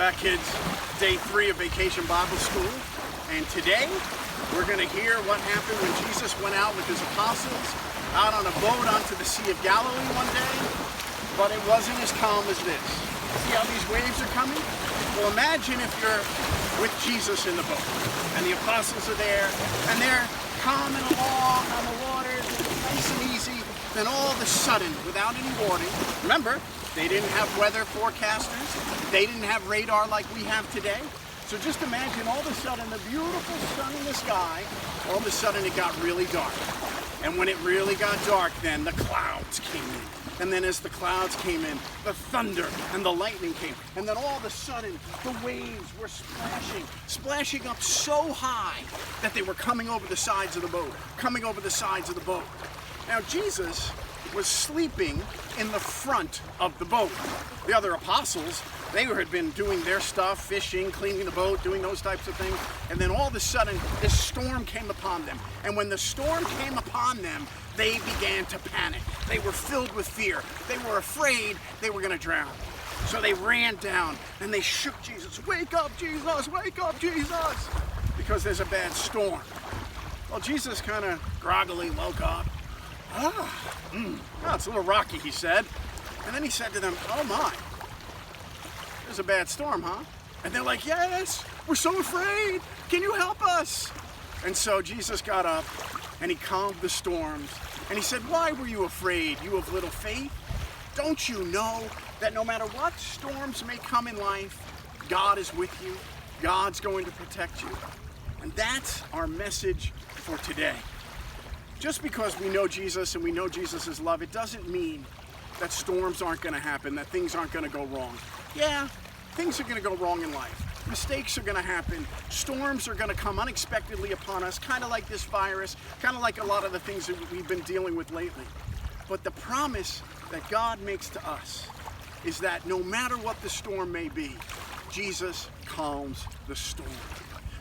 back, kids. Day 3 of Vacation Bible School. And today, we're going to hear what happened when Jesus went out with his apostles out on a boat onto the Sea of Galilee one day. But it wasn't as calm as this. See how these waves are coming? Well, imagine if you're with Jesus in the boat and the apostles are there and they're calming along on the water, nice and easy. Then all of a sudden, without any warning, remember, they didn't have weather forecasters. They didn't have radar like we have today. So just imagine all of a sudden the beautiful sun in the sky, all of a sudden it got really dark. And when it really got dark, then the clouds came in. And then as the clouds came in, the thunder and the lightning came. And then all of a sudden, the waves were splashing up so high that they were coming over the sides of the boat, Now Jesus was sleeping in the front of the boat. The other apostles, they had been doing their stuff, fishing, cleaning the boat, doing those types of things. And then all of a sudden, this storm came upon them. And when the storm came upon them, they began to panic. They were filled with fear. They were afraid they were going to drown. So they ran down and they shook Jesus. Wake up, Jesus! Wake up, Jesus! Because there's a bad storm. Well, Jesus kind of groggily woke up. It's a little rocky, he said. And then he said to them, oh my, there's a bad storm, huh? And they're like, yes, we're so afraid. Can you help us? And so Jesus got up and he calmed the storms. And he said, why were you afraid, you of little faith? Don't you know that no matter what storms may come in life, God is with you. God's going to protect you. And that's our message for today. Just because we know Jesus and we know Jesus' love, it doesn't mean that storms aren't going to happen, that things aren't going to go wrong. Yeah, things are going to go wrong in life. Mistakes are going to happen. Storms are going to come unexpectedly upon us, kind of like this virus, kind of like a lot of the things that we've been dealing with lately. But the promise that God makes to us is that no matter what the storm may be, Jesus calms the storm.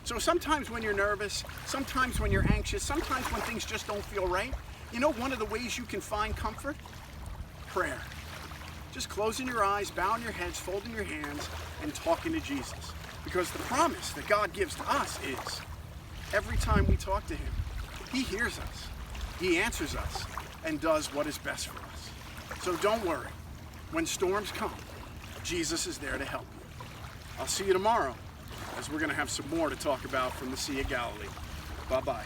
So sometimes when you're nervous, sometimes when you're anxious, sometimes when things just don't feel right, you know one of the ways you can find comfort? Prayer. Just closing your eyes, bowing your heads, folding your hands, and talking to Jesus. Because the promise that God gives to us is, every time we talk to him, he hears us, he answers us, and does what is best for us. So don't worry. When storms come, Jesus is there to help you. I'll see you tomorrow, as we're going to have some more to talk about from the Sea of Galilee. Bye-bye.